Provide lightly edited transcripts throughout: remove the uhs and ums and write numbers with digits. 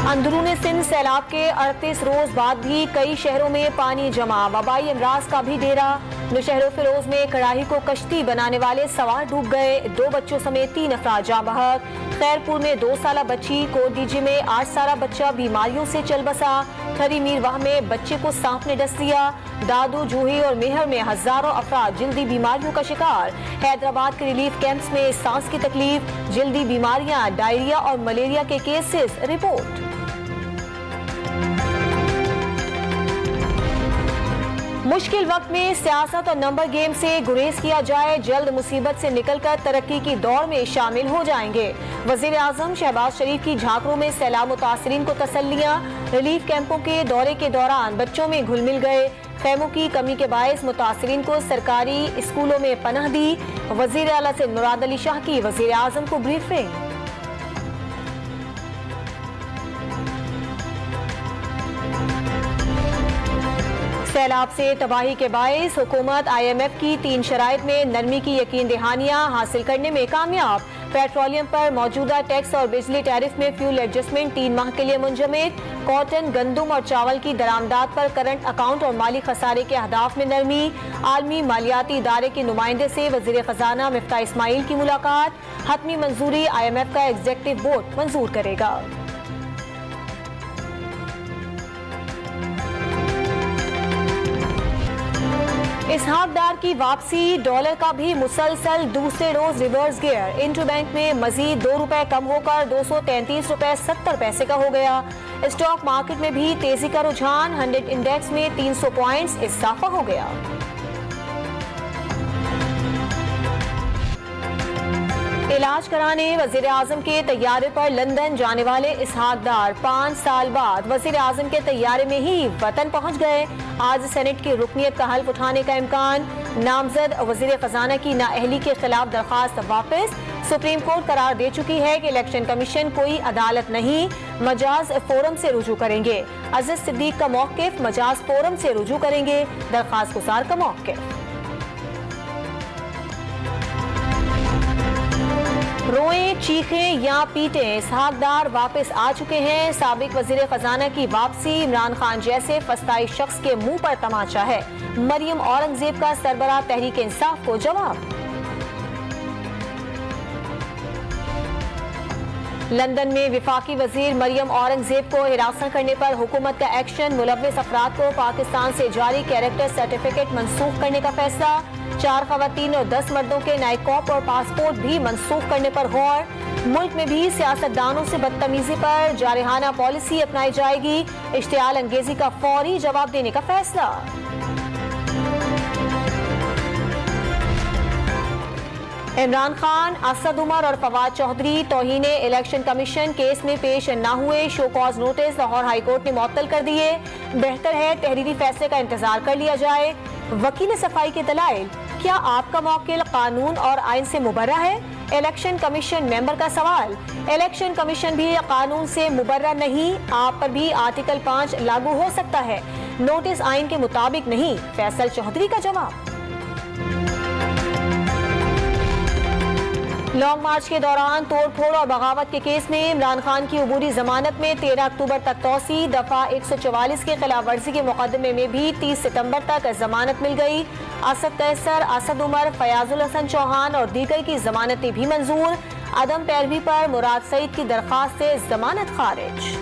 अंदरूनी सिंध सैलाब के 38 रोज बाद भी कई शहरों में पानी जमा, वबाई अमराज का भी डेरा। नौशहरो फिरोज में कड़ाही को कश्ती बनाने वाले सवार डूब गए, 2 बच्चों समेत 3 अफराद जाँ बहक। खैरपुर में 2 साला बच्ची, कोटडीजे में 8 साला बच्चा बीमारियों से चल बसा। खरी मीरवाह में बच्चे को सांप ने डस दिया। दादू, जूही और मेहर में हजारों अफराद जल्दी बीमारियों का शिकार। हैदराबाद के रिलीफ कैंप्स में सांस की तकलीफ, जल्दी बीमारियां, डायरिया और मलेरिया के केसेस रिपोर्ट। मुश्किल वक्त में सियासत और नंबर गेम से गुरेज किया जाए, जल्द मुसीबत से निकलकर तरक्की की दौड़ में शामिल हो जाएंगे। वजीर आजम शहबाज शरीफ की झांकरों में सैलाब मुतासरीन को तसल्लियां। रिलीफ कैंपों के दौरे के दौरान बच्चों में घुल मिल गए। खैमों की कमी के बायस मुतासरीन को सरकारी स्कूलों में पनाह दी। वजीर आला से मुराद अली शाह की वजीर आजम को ब्रीफिंग। सैलाब से तबाही के बायस हुकूमत IMF की 3 शराइत में नरमी की यकीन दहानियां हासिल करने में कामयाब। पेट्रोलियम पर मौजूदा टैक्स और बिजली टैरिफ में फ्यूल एडजस्टमेंट 3 माह के लिए मुंजमद। कॉटन, गंदुम और चावल की दरामदात पर करंट अकाउंट और माली खसारे के अहदाफ में नरमी। आलमी मालियाती इदारे के नुमाइंदे से वजीर खजाना मिफ्ता इस्माइल की मुलाकात। हतमी मंजूरी IMF का एग्जीक्यूटिव बोर्ड मंजूर करेगा। इसहाक डार की वापसी, डॉलर का भी मुसलसल दूसरे रोज रिवर्स गियर। इंटरबैंक में मजीद 2 रुपए कम होकर 233 रुपए 70 पैसे का हो गया। स्टॉक मार्केट में भी तेजी का रुझान, 100 इंडेक्स में 300 पॉइंट्स इजाफा हो गया। इलाज कराने वजीर आजम के तैयारे पर लंदन जाने वाले इसहाक डार 5 साल बाद वजीर आजम के तैयारे में ही वतन पहुंच गए। आज सेनेट की रुकनीत का हल्फ उठाने का इम्कान। नामजद वजीर खजाना की नाअहली के खिलाफ दरखास्त वापस। सुप्रीम कोर्ट करार दे चुकी है कि इलेक्शन कमीशन कोई अदालत नहीं, मजाज फोरम से रुजू करेंगे। अजीज सिद्दीक का मौकिफ, मजाज फोरम से रुजू करेंगे, दरखास्त गुजार का मौकिफ। रोएं, चीखें या पीटें, इसहाक डार वापस आ चुके हैं। साबिक वजीर खजाना की वापसी इमरान खान जैसे फस्ताई शख्स के मुंह पर तमाचा है। मरियम औरंगजेब का सरबराह तहरीक इंसाफ को जवाब। लंदन में विफाकी वजीर मरियम औरंगजेब को हिरासत करने पर हुकूमत का एक्शन। मुलव्विस अफराद को पाकिस्तान से जारी कैरेक्टर सर्टिफिकेट मनसूख करने का फैसला। 4 खवातीन और 10 मर्दों के नाइकॉप और पासपोर्ट भी मनसूख करने पर गौर। मुल्क में भी सियासतदानों से बदतमीजी पर जारहाना पॉलिसी अपनाई जाएगी। इश्तियाल अंगेजी का फौरी जवाब देने का फैसला। इमरान खान, असद उमर और फवाद चौधरी तौहीने इलेक्शन कमीशन केस में पेश न हुए। Show cause notice Lahore high court ने मुअत्तल कर दिए। बेहतर है तहरीरी फैसले का इंतजार कर लिया जाए। वकील सफाई के दलाइल, क्या आपका मौकिल कानून और आइन से मुबर्रा है? इलेक्शन कमीशन मेंबर का सवाल। इलेक्शन कमीशन भी कानून से मुबर्रा नहीं, आप पर भी आर्टिकल 5 लागू हो सकता है, नोटिस आइन के मुताबिक नहीं, फैसल चौधरी का जवाब। लॉन्ग मार्च के दौरान तोड़फोड़ और बगावत के केस में इमरान खान की अबूरी जमानत में 13 अक्टूबर तक तौसी। दफा 144 के खिलाफ वर्जी के मुकदमे में भी 30 सितंबर तक जमानत मिल गई। असद कैसर, असद उमर, फयाजुल हसन चौहान और दीगर की जमानतें भी मंजूर। अदम पैरवी पर मुराद सईद की दरखास्त से जमानत खारिज।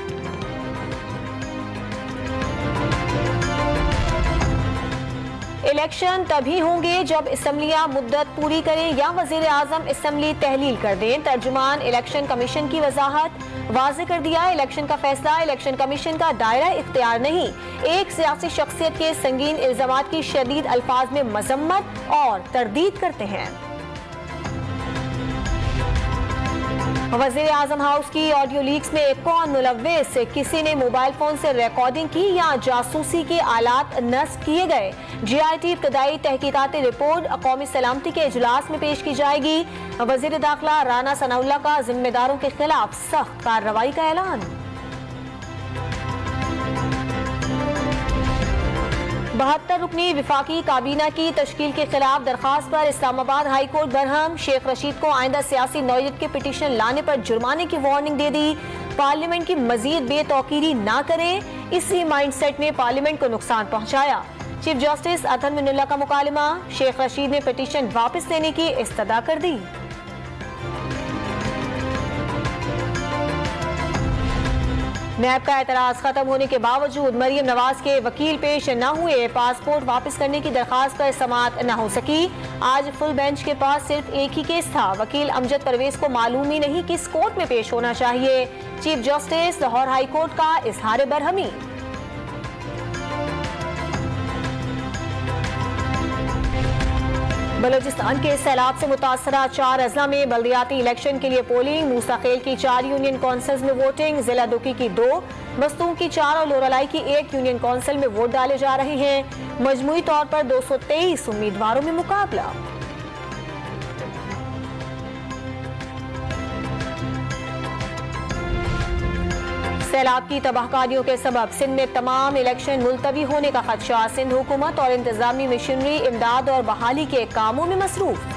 इलेक्शन तभी होंगे जब असम्बलियां मुद्दत पूरी करें या वजीर आजम असम्बली तहलील कर दें। तर्जुमान इलेक्शन कमीशन की वजाहत। वाज़ेह कर दिया, इलेक्शन का फैसला इलेक्शन कमीशन का दायरा इख्तियार नहीं। एक सियासी शख्सियत के संगीन इल्जामात की शदीद अल्फाज में मजम्मत और तरदीद करते हैं। वजीर आजम हाउस की ऑडियो लीक्स में कौन मुलव्विस, किसी ने मोबाइल फोन से रिकॉर्डिंग की या जासूसी के आलात नस्ब किए गए? GIT इब्तदाई तहकीकाती रिपोर्ट कौमी सलामती के इजलास में पेश की जाएगी। वजीर दाखिला राना सनाउल्लाह का जिम्मेदारों के खिलाफ सख्त कार्रवाई का ऐलान। 72 रुकनी विफाकी काबीना की तश्कील के खिलाफ दरखास्त पर इस्लामाबाद हाई कोर्ट बरहम। शेख रशीद को आइंदा सियासी नौयत के पिटीशन लाने पर जुर्माने की वार्निंग दे दी। पार्लियामेंट की मजीद बेतौकीरी ना करें, इसी माइंडसेट ने पार्लियामेंट को नुकसान पहुंचाया। चीफ जस्टिस अतहर मिनुल्लाह का मुकालमा, शेख रशीद ने पिटीशन वापस लेने की इस्तदा कर दी। नैब का एतराज खत्म होने के बावजूद मरियम नवाज के वकील पेश न हुए, पासपोर्ट वापस करने की दरखास्त पर समाअत न हो सकी। आज फुल बेंच के पास सिर्फ एक ही केस था। वकील अमजद परवेज को मालूम ही नहीं किस कोर्ट में पेश होना चाहिए। Chief justice Lahore high court का इजहार बरहमी। बलूचिस्तान के सैलाब से मुतासरा 4 अजला में बल्दियाती इलेक्शन के लिए पोलिंग। मूसाखेल की 4 यूनियन कौंसिल्स में वोटिंग, जिला दुकी की 2, मस्तूम की 4 और लोरालाई की 1 यूनियन कौंसिल में वोट डाले जा रहे हैं। मजमूई तौर पर 223 उम्मीदवारों में मुकाबला। सैलाब की तबाहकारियों के सबब सिंध में तमाम इलेक्शन मुलतवी होने का खदशा। सिंध हुकूमत और इंतजामी मशीनरी इमदाद और बहाली के कामों में मसरूफ।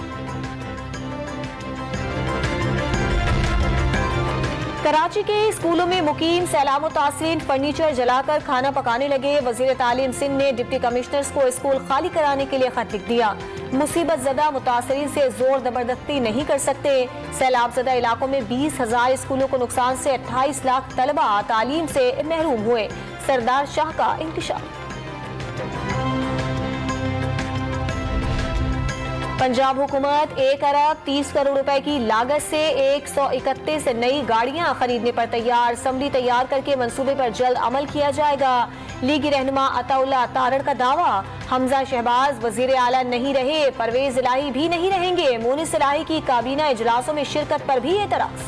कराची के स्कूलों में मुकीम सैलाब मुतासिरीन फर्नीचर जलाकर खाना पकाने लगे। वजीर तालीम सिंध ने डिप्टी कमिश्नर्स को स्कूल खाली कराने के लिए खत लिख दिया। मुसीबत ज़दा मुतासिरीन से जोर जबरदस्ती नहीं कर सकते। सैलाब ज़दा इलाकों में 20,000 स्कूलों को नुकसान से 28 लाख तलबा तालीम से महरूम हुए। सरदार शाह का इंकशाफ। पंजाब हुकूमत 1 अरब 30 करोड़ रुपए की लागत से 131 नई गाड़ियां खरीदने पर तैयार। असम्बली तैयार करके मंसूबे पर जल्द अमल किया जाएगा। लीगी रहनुमा अताउल्लाह तारड़ का दावा, हमजा शहबाज वजीर आला नहीं रहे, परवेज इलाही भी नहीं रहेंगे। मोनिस इलाही की काबीना इजलासों में शिरकत पर भी एतराज।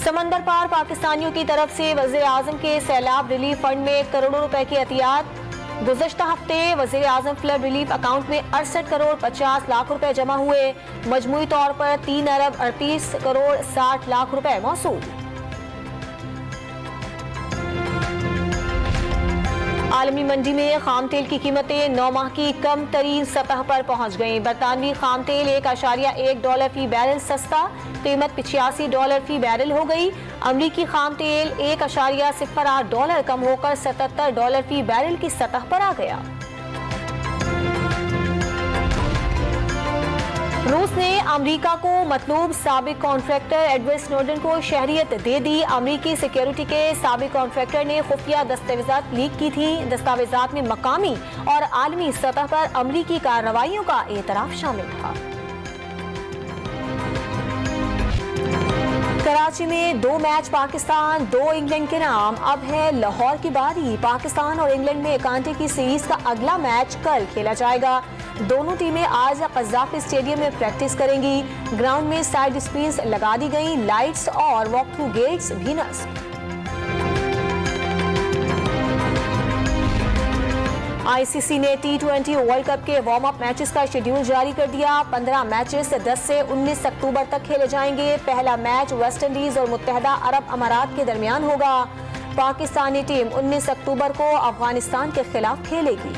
समंदर पार पाकिस्तानियों की तरफ से वजीर आजम के सैलाब रिलीफ फंड में करोड़ों रुपए की एहतियात। गुज़श्ता हफ्ते वज़ीर आज़म फ्लड रिलीफ अकाउंट में 68 करोड़ 50 लाख रुपए जमा हुए। मजमूई तौर पर 3 अरब 38 करोड़ 60 लाख रुपए मौसूल। आलमी मंडी में खाम तेल की कीमतें 9 माह की कम तरीन सतह पर पहुंच गईं। बरतानवी खाम तेल $1.1 फी बैरल सस्ता, कीमत $85 फी बैरल हो गई। अमरीकी खाम तेल $1.08 कम होकर $77 फी बैरल की सतह पर आ गया। रूस ने अमेरिका को मतलूब साबिक कॉन्ट्रैक्टर एडवर्ड स्नोडेन को शहरियत दे दी। अमेरिकी सिक्योरिटी के साबिक कॉन्ट्रैक्टर ने खुफिया दस्तावेजात लीक की थी। दस्तावेजात में मकामी और आलमी सतह पर अमेरिकी कार्रवाइयों का एतराफ शामिल था। कराची में 2 मैच पाकिस्तान 2 इंग्लैंड के नाम। अब है लाहौर की बारी। पाकिस्तान और इंग्लैंड में कांटे की सीरीज का अगला मैच कल खेला जाएगा। दोनों टीमें आज कज़ाफ़ी स्टेडियम में प्रैक्टिस करेंगी। ग्राउंड में साइड स्क्रीन्स लगा दी गई, लाइट्स और वॉक थ्रू गेट्स भी नस्ब। आईसीसी ने T20 वर्ल्ड कप के वार्म अप मैचेस का शेड्यूल जारी कर दिया। 15 मैचेस 10 से 19 अक्टूबर तक खेले जाएंगे। पहला मैच वेस्ट इंडीज और मुत्तहदा अरब अमारात के दरमियान होगा। पाकिस्तानी टीम 19 अक्टूबर को अफगानिस्तान के खिलाफ खेलेगी।